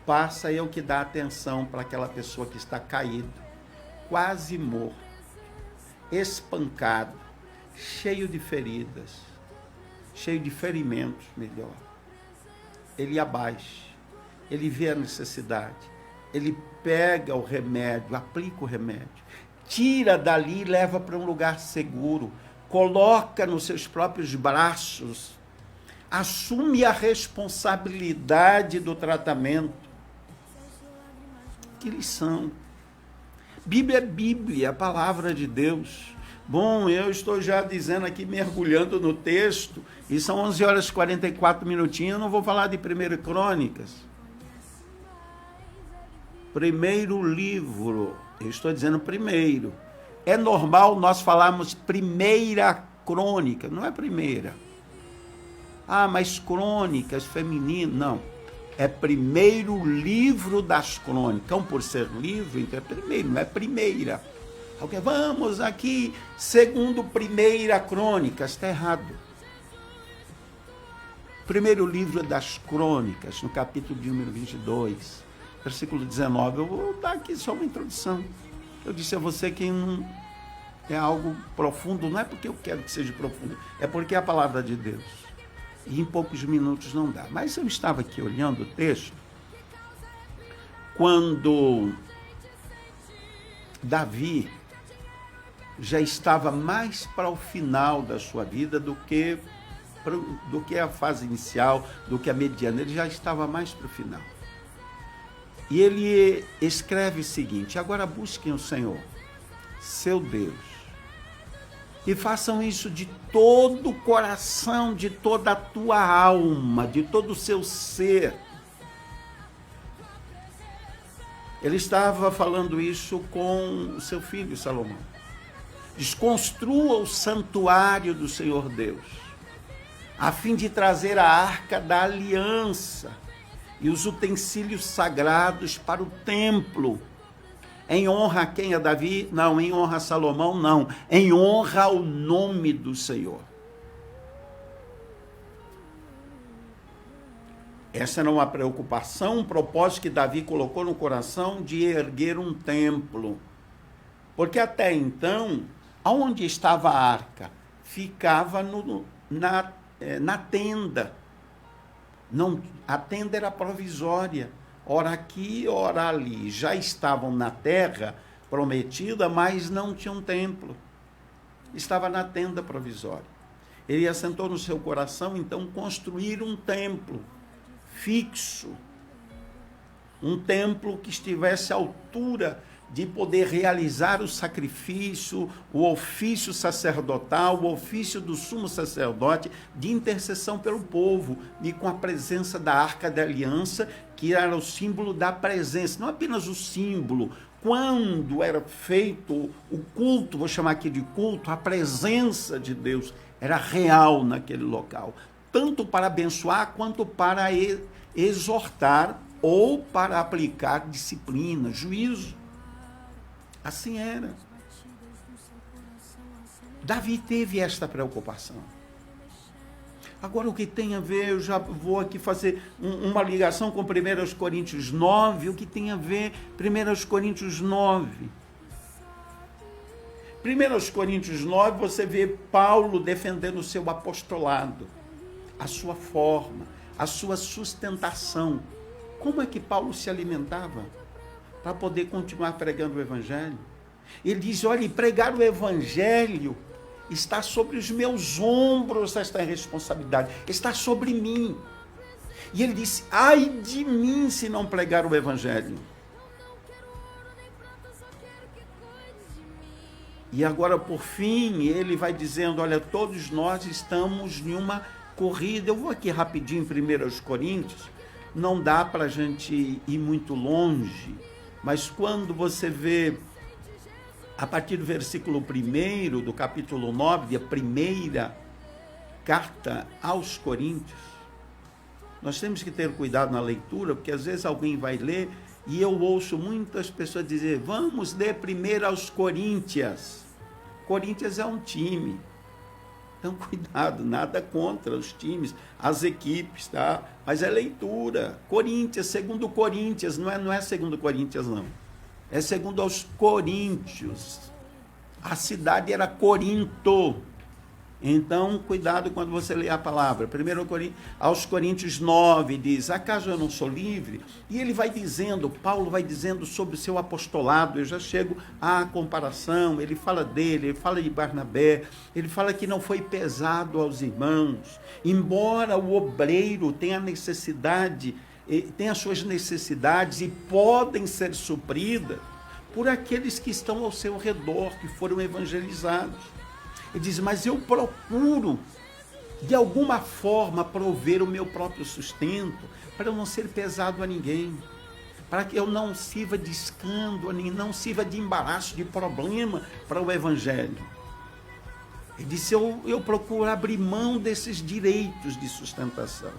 Passa e é o que dá atenção para aquela pessoa que está caída, quase morto, espancado, cheio de feridas, cheio de ferimentos, melhor. Ele abaixa, ele vê a necessidade, ele pega o remédio, aplica o remédio, tira dali e leva para um lugar seguro, coloca nos seus próprios braços, assume a responsabilidade do tratamento. Que lição! Bíblia é Bíblia, a palavra de Deus. Bom, eu estou já dizendo aqui, mergulhando no texto, e são 11h44, eu não vou falar de 1 Crônicas. Primeiro livro, eu estou dizendo primeiro. É normal nós falarmos primeira crônica, não é primeira. Ah, mas crônicas, feminino, não. É primeiro livro das crônicas. Então, por ser livro, então é primeiro, não é primeira. Alguém, vamos aqui, segundo primeira crônicas, está errado. Primeiro livro das crônicas, no capítulo de número 22, versículo 19. Eu vou dar aqui só uma introdução. Eu disse a você que não é algo profundo, não é porque eu quero que seja profundo, é porque é a palavra de Deus. E em poucos minutos não dá. Mas eu estava aqui olhando o texto, quando Davi já estava mais para o final da sua vida do que a fase inicial, do que a mediana. Ele já estava mais para o final. E ele escreve o seguinte: agora busquem o Senhor, seu Deus, e façam isso de todo o coração, de toda a tua alma, de todo o seu ser. Ele estava falando isso com o seu filho Salomão. Desconstrua o santuário do Senhor Deus, a fim de trazer a arca da aliança e os utensílios sagrados para o templo. Em honra a quem? A Davi? Não. Em honra a Salomão? Não. Em honra ao nome do Senhor. Essa era uma preocupação, um propósito que Davi colocou no coração de erguer um templo. Porque até então, onde estava a arca? Ficava na tenda. Não, a tenda era provisória. Ora aqui, ora ali. Já estavam na terra prometida, mas não tinham templo. Estava na tenda provisória. Ele assentou no seu coração, então, construir um templo fixo. Um templo que estivesse à altura de poder realizar o sacrifício, o ofício sacerdotal, o ofício do sumo sacerdote de intercessão pelo povo, e com a presença da Arca da Aliança, que era o símbolo da presença, não apenas o símbolo. Quando era feito o culto, vou chamar aqui de culto, a presença de Deus era real naquele local, tanto para abençoar quanto para exortar ou para aplicar disciplina, juízo. Assim era. Davi teve esta preocupação. Agora, o que tem a ver, eu já vou aqui fazer uma ligação com 1 Coríntios 9, o que tem a ver 1 Coríntios 9. 1 Coríntios 9, você vê Paulo defendendo o seu apostolado, a sua forma, a sua sustentação. Como é que Paulo se alimentava para poder continuar pregando o Evangelho? Ele diz, olha, pregar o Evangelho está sobre os meus ombros, esta responsabilidade, está sobre mim. E ele disse, ai de mim se não pregar o Evangelho. E agora, por fim, ele vai dizendo, olha, todos nós estamos em uma corrida. Eu vou aqui rapidinho em 1 Coríntios, não dá para a gente ir muito longe, mas quando você vê, a partir do versículo 1 do capítulo 9, a primeira carta aos Coríntios, nós temos que ter cuidado na leitura, porque às vezes alguém vai ler, e eu ouço muitas pessoas dizer, vamos ler primeiro aos Coríntios. Corinthians é um time. Então, cuidado, nada contra os times, as equipes, tá? Mas é leitura. Coríntios, segundo Coríntios, não é segundo Coríntios, não. É segundo aos Coríntios. A cidade era Corinto. Então, cuidado quando você lê a palavra. 1 aos Coríntios 9 diz, acaso eu não sou livre? E ele vai dizendo, Paulo vai dizendo sobre o seu apostolado, eu já chego à comparação, ele fala dele, ele fala de Barnabé, ele fala que não foi pesado aos irmãos, embora o obreiro tenha necessidade, tenha suas necessidades e podem ser supridas por aqueles que estão ao seu redor, que foram evangelizados. Ele diz, mas eu procuro, de alguma forma, prover o meu próprio sustento, para eu não ser pesado a ninguém, para que eu não sirva de escândalo, não sirva de embaraço, de problema para o Evangelho. Ele disse, eu procuro abrir mão desses direitos de sustentação.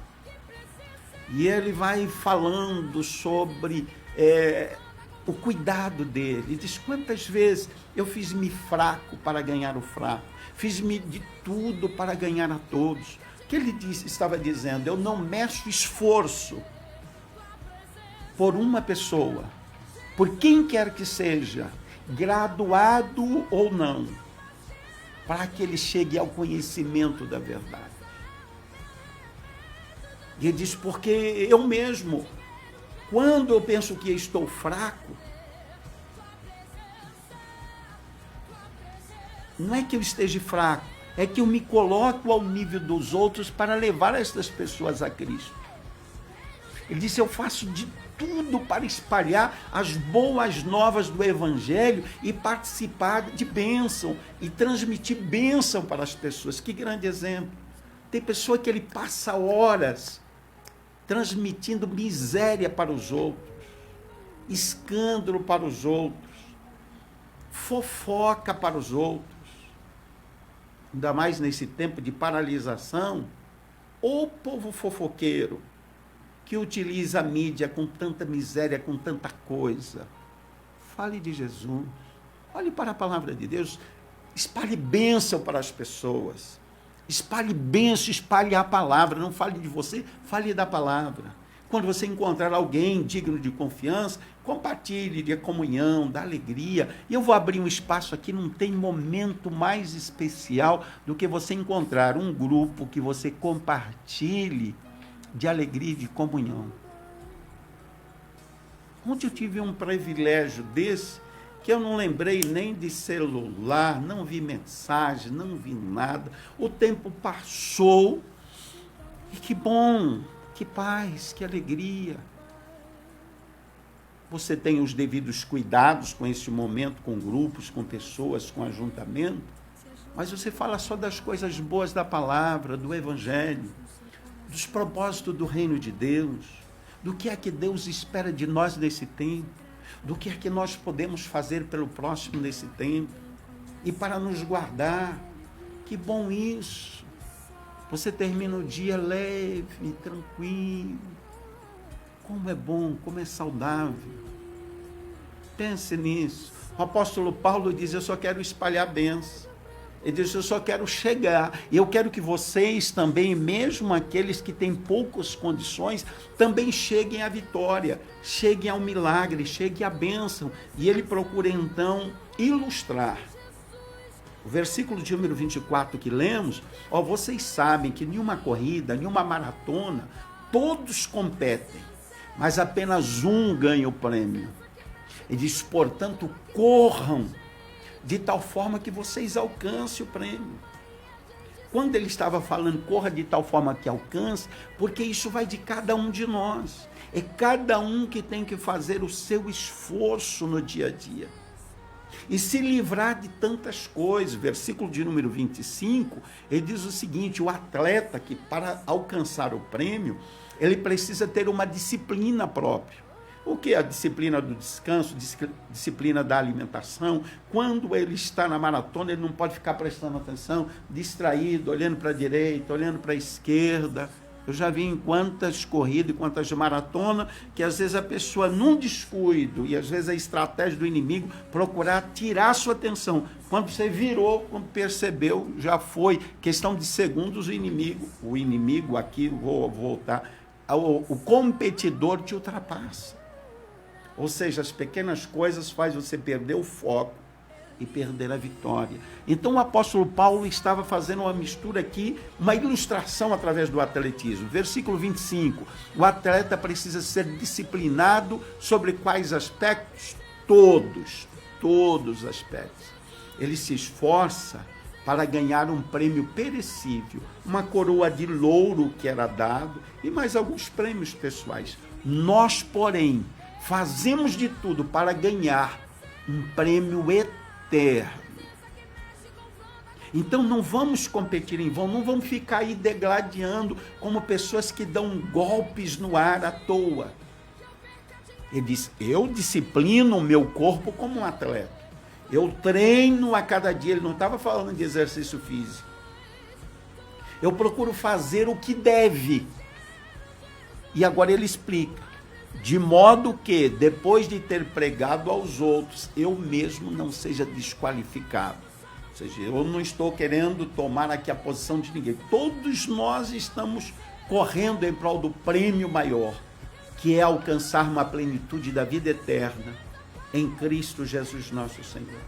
E ele vai falando sobre o cuidado dele. Ele diz, quantas vezes eu fiz-me fraco para ganhar o fraco, fiz-me de tudo para ganhar a todos. O que ele estava dizendo? Eu não meço esforço por uma pessoa, por quem quer que seja, graduado ou não, para que ele chegue ao conhecimento da verdade. E ele diz, porque eu mesmo, quando eu penso que estou fraco, não é que eu esteja fraco, é que eu me coloco ao nível dos outros para levar estas pessoas a Cristo. Ele disse, eu faço de tudo para espalhar as boas novas do Evangelho e participar de bênção e transmitir bênção para as pessoas. Que grande exemplo. Tem pessoa que ele passa horas transmitindo miséria para os outros, escândalo para os outros, fofoca para os outros. Ainda mais nesse tempo de paralisação, o povo fofoqueiro que utiliza a mídia com tanta miséria, com tanta coisa. Fale de Jesus, olhe para a palavra de Deus, espalhe bênção para as pessoas, espalhe bênção, espalhe a palavra, não fale de você, fale da palavra. Quando você encontrar alguém digno de confiança, compartilhe de comunhão, da alegria. E eu vou abrir um espaço aqui, não tem momento mais especial do que você encontrar um grupo que você compartilhe de alegria e de comunhão. Ontem eu tive um privilégio desse, que eu não lembrei nem de celular, não vi mensagem, não vi nada. O tempo passou, e que bom, que paz, que alegria. Você tem os devidos cuidados com esse momento, com grupos, com pessoas, com ajuntamento, mas você fala só das coisas boas da palavra, do Evangelho, dos propósitos do reino de Deus, do que é que Deus espera de nós nesse tempo, do que é que nós podemos fazer pelo próximo nesse tempo, e para nos guardar. Que bom isso! Você termina o dia leve, tranquilo. Como é bom, como é saudável. Pense nisso. O apóstolo Paulo diz, eu só quero espalhar bênção. Ele diz, eu só quero chegar. E eu quero que vocês também, mesmo aqueles que têm poucas condições, também cheguem à vitória, cheguem ao milagre, cheguem à bênção. E ele procura então ilustrar. O versículo de número 24 que lemos, vocês sabem que nenhuma corrida, nenhuma maratona, todos competem, mas apenas um ganha o prêmio. Ele diz, portanto, corram de tal forma que vocês alcancem o prêmio. Quando ele estava falando, corra de tal forma que alcance, porque isso vai de cada um de nós. É cada um que tem que fazer o seu esforço no dia a dia. e se livrar de tantas coisas. Versículo de número 25, ele diz o seguinte: o atleta que para alcançar o prêmio, ele precisa ter uma disciplina própria. O que é a disciplina do descanso, disciplina da alimentação? Quando ele está na maratona, ele não pode ficar prestando atenção, distraído, olhando para a direita, olhando para a esquerda. Eu já vi em quantas corridas e quantas maratonas que às vezes a pessoa, num descuido, e às vezes a estratégia do inimigo, procurar tirar a sua atenção. Quando você virou, quando percebeu, já foi. Questão de segundos, o inimigo aqui, vou voltar, o competidor te ultrapassa. Ou seja, as pequenas coisas fazem você perder o foco e perder a vitória. Então o apóstolo Paulo estava fazendo uma mistura aqui, uma ilustração através do atletismo. Versículo 25, o atleta precisa ser disciplinado sobre quais aspectos? Todos os aspectos. Ele se esforça para ganhar um prêmio perecível, uma coroa de louro que era dado e mais alguns prêmios pessoais. Nós, porém, fazemos de tudo para ganhar um prêmio eterno. Então não vamos competir em vão, não vamos ficar aí degladiando como pessoas que dão golpes no ar à toa. Ele diz: eu disciplino o meu corpo como um atleta, eu treino a cada dia. Ele não estava falando de exercício físico. Eu procuro fazer o que deve. E agora ele explica: de modo que, depois de ter pregado aos outros, eu mesmo não seja desqualificado. Ou seja, eu não estou querendo tomar aqui a posição de ninguém. Todos nós estamos correndo em prol do prêmio maior, que é alcançar uma plenitude da vida eterna em Cristo Jesus nosso Senhor.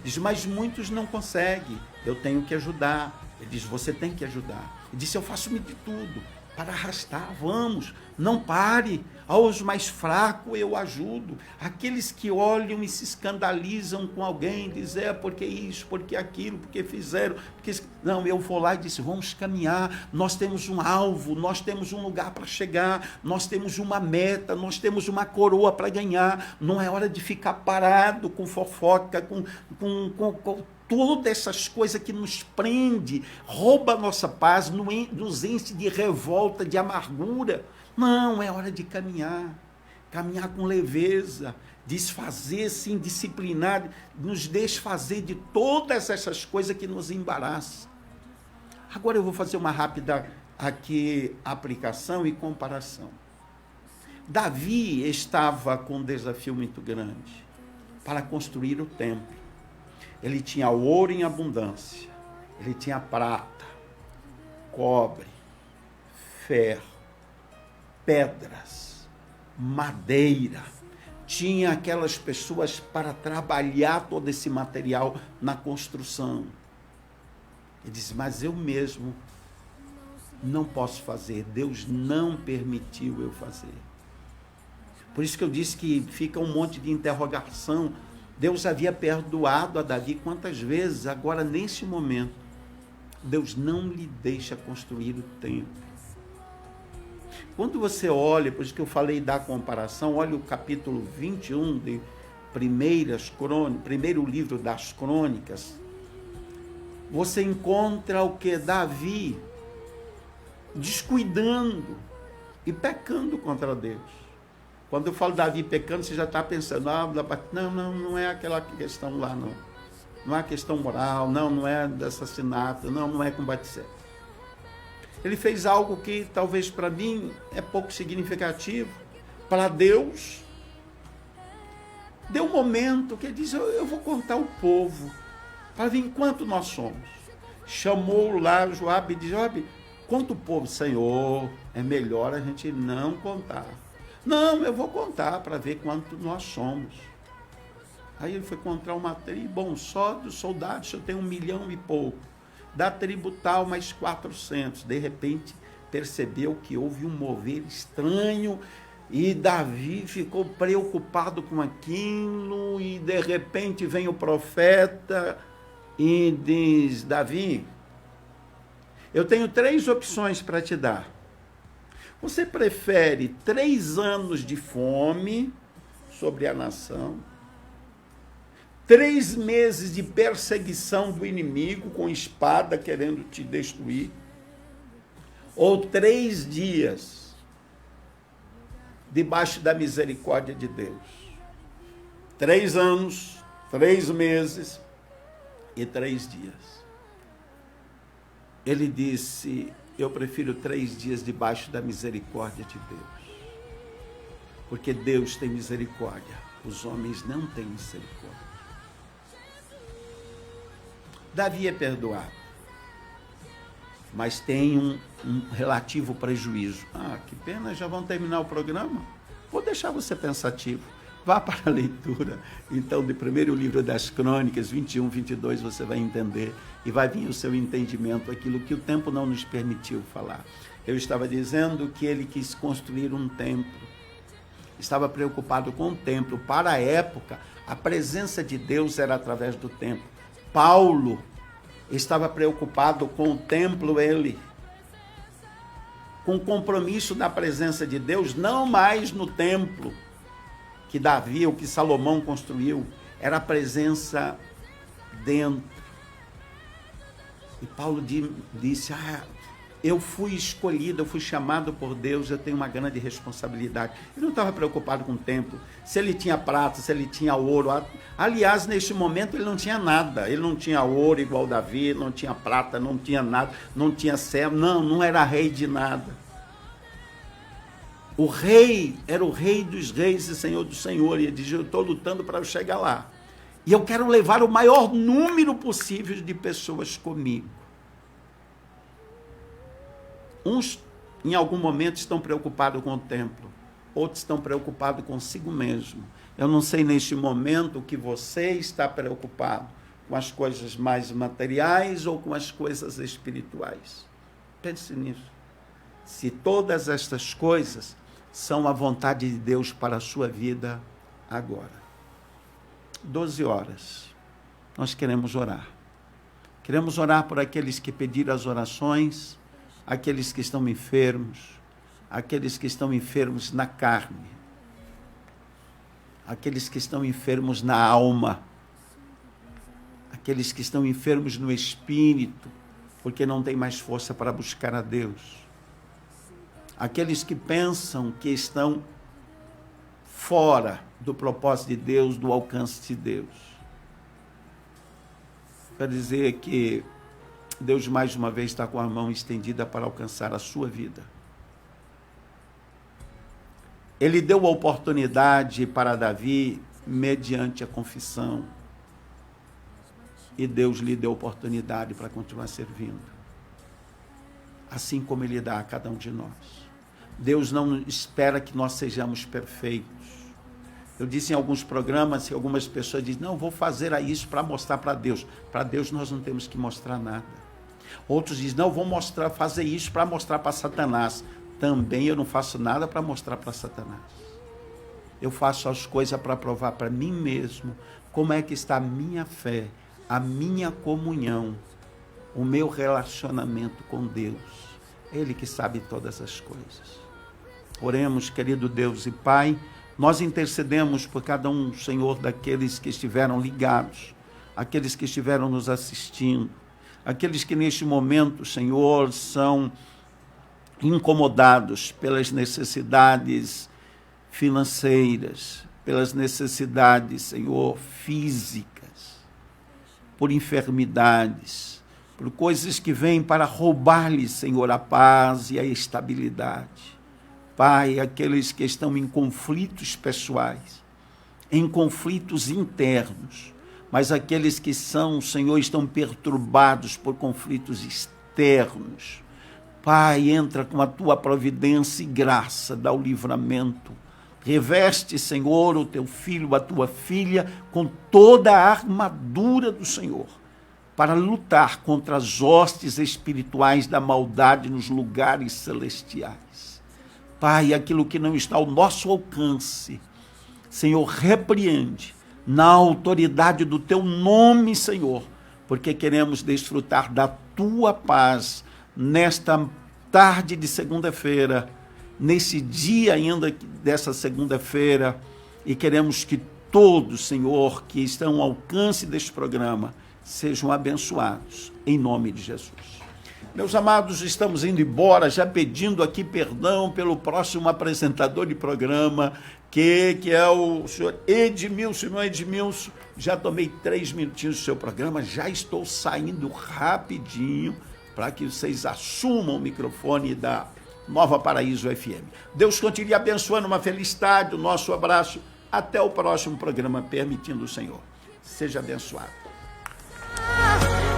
Diz: mas muitos não conseguem, eu tenho que ajudar. Ele diz: você tem que ajudar. Ele disse: eu faço-me de tudo para arrastar, vamos, não pare. Aos mais fracos eu ajudo. Aqueles que olham e se escandalizam com alguém, dizem: porque isso, porque aquilo, porque fizeram, porque... Não, eu vou lá e disse: vamos caminhar, nós temos um alvo, nós temos um lugar para chegar, nós temos uma meta, nós temos uma coroa para ganhar. Não é hora de ficar parado com fofoca, com todas essas coisas que nos prende, rouba a nossa paz, nos enche de revolta, de amargura. Não, é hora de caminhar com leveza, desfazer-se indisciplinado, nos desfazer de todas essas coisas que nos embaraçam. Agora eu vou fazer uma rápida aqui aplicação e comparação. Davi estava com um desafio muito grande para construir o templo. Ele tinha ouro em abundância, ele tinha prata, cobre, ferro, pedras, madeira. Tinha aquelas pessoas para trabalhar todo esse material na construção. Ele disse: mas eu mesmo não posso fazer, Deus não permitiu eu fazer. Por isso que eu disse que fica um monte de interrogação. Deus havia perdoado a Davi quantas vezes, agora nesse momento, Deus não lhe deixa construir o templo. Quando você olha, por isso que eu falei da comparação, olha o capítulo 21 de primeiro livro das Crônicas, você encontra o que? Davi descuidando e pecando contra Deus. Quando eu falo Davi pecando, você já está pensando: não é aquela questão lá, não. Não é questão moral, não é de assassinato, não é com Batseba. Ele fez algo que talvez para mim é pouco significativo. Para Deus, deu um momento que ele diz: eu vou contar o povo, para ver quanto nós somos. Chamou lá Joabe e disse: Joabe, conta o povo. Senhor, é melhor a gente não contar. Não, eu vou contar para ver quanto nós somos. Aí ele foi contar uma tribo: bom, só dos soldados eu tenho 1 milhão e pouco. Da tribo tal, mais 400. De repente, percebeu que houve um mover estranho e Davi ficou preocupado com aquilo e de repente vem o profeta e diz: Davi, eu tenho 3 opções para te dar. Você prefere 3 anos de fome sobre a nação, 3 meses de perseguição do inimigo com espada querendo te destruir, ou 3 dias debaixo da misericórdia de Deus. 3 anos, 3 meses e 3 dias. Ele disse: eu prefiro 3 dias debaixo da misericórdia de Deus. Porque Deus tem misericórdia, os homens não têm misericórdia. Davi é perdoado, mas tem um relativo prejuízo. Ah, que pena, já vão terminar o programa? Vou deixar você pensativo. Vá para a leitura, então, do primeiro livro das Crônicas, 21, 22, você vai entender e vai vir o seu entendimento, aquilo que o tempo não nos permitiu falar. Eu estava dizendo que ele quis construir um templo, estava preocupado com o templo. Para a época, a presença de Deus era através do templo. Paulo estava preocupado com o templo, com o compromisso da presença de Deus, não mais no templo que Davi, ou que Salomão construiu, era a presença dentro. E Paulo disse: eu fui escolhido, eu fui chamado por Deus, eu tenho uma grande responsabilidade. Ele não estava preocupado com o templo, se ele tinha prata, se ele tinha ouro. Aliás, neste momento ele não tinha nada, ele não tinha ouro igual Davi, não tinha prata, não tinha nada, não tinha céu, não era rei de nada. O rei era o rei dos reis e senhor do senhor, e ele dizia: eu estou lutando para chegar lá. E eu quero levar o maior número possível de pessoas comigo. Uns, em algum momento, estão preocupados com o templo, outros estão preocupados consigo mesmo. Eu não sei neste momento que você está preocupado com as coisas mais materiais ou com as coisas espirituais. Pense nisso. Se todas estas coisas são a vontade de Deus para a sua vida agora. 12 horas. Nós queremos orar. Queremos orar por aqueles que pediram as orações, aqueles que estão enfermos, aqueles que estão enfermos na carne, aqueles que estão enfermos na alma, aqueles que estão enfermos no espírito, porque não tem mais força para buscar a Deus, aqueles que pensam que estão fora do propósito de Deus, do alcance de Deus. Para dizer que Deus mais uma vez está com a mão estendida para alcançar a sua vida. Ele deu a oportunidade para Davi mediante a confissão. E Deus lhe deu oportunidade para continuar servindo. Assim como Ele dá a cada um de nós. Deus não espera que nós sejamos perfeitos. Eu disse em alguns programas, que algumas pessoas dizem: não, vou fazer isso para mostrar para Deus. Para Deus nós não temos que mostrar nada. Outros dizem: não, vou fazer isso para mostrar para Satanás. Também eu não faço nada para mostrar para Satanás. Eu faço as coisas para provar para mim mesmo como é que está a minha fé, a minha comunhão, o meu relacionamento com Deus. Ele que sabe todas as coisas. Oremos, querido Deus e Pai. Nós intercedemos por cada um, Senhor, daqueles que estiveram ligados, aqueles que estiveram nos assistindo, aqueles que neste momento, Senhor, são incomodados pelas necessidades financeiras, pelas necessidades, Senhor, físicas, por enfermidades, por coisas que vêm para roubar-lhes, Senhor, a paz e a estabilidade. Pai, aqueles que estão em conflitos pessoais, em conflitos internos, mas aqueles que são, Senhor, estão perturbados por conflitos externos. Pai, entra com a tua providência e graça, dá o livramento. Reveste, Senhor, o teu filho, a tua filha, com toda a armadura do Senhor, para lutar contra as hostes espirituais da maldade nos lugares celestiais. Pai, aquilo que não está ao nosso alcance, Senhor, repreende na autoridade do teu nome, Senhor, porque queremos desfrutar da tua paz nesta tarde de segunda-feira, nesse dia ainda dessa segunda-feira, e queremos que todos, Senhor, que estão ao alcance deste programa, sejam abençoados, em nome de Jesus. Meus amados, estamos indo embora, já pedindo aqui perdão pelo próximo apresentador de programa, que é o senhor Edmilson. Irmão Edmilson, já tomei 3 minutinhos do seu programa, já estou saindo rapidinho para que vocês assumam o microfone da Nova Paraíso FM. Deus continue abençoando, uma feliz tarde, o nosso abraço, até o próximo programa, permitindo o Senhor. Seja abençoado.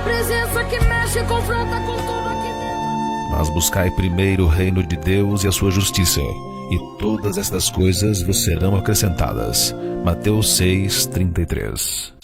Presença que mexe, confronta com tudo aqui dentro. Mas buscai primeiro o reino de Deus e a sua justiça, e todas estas coisas vos serão acrescentadas. Mateus 6:33.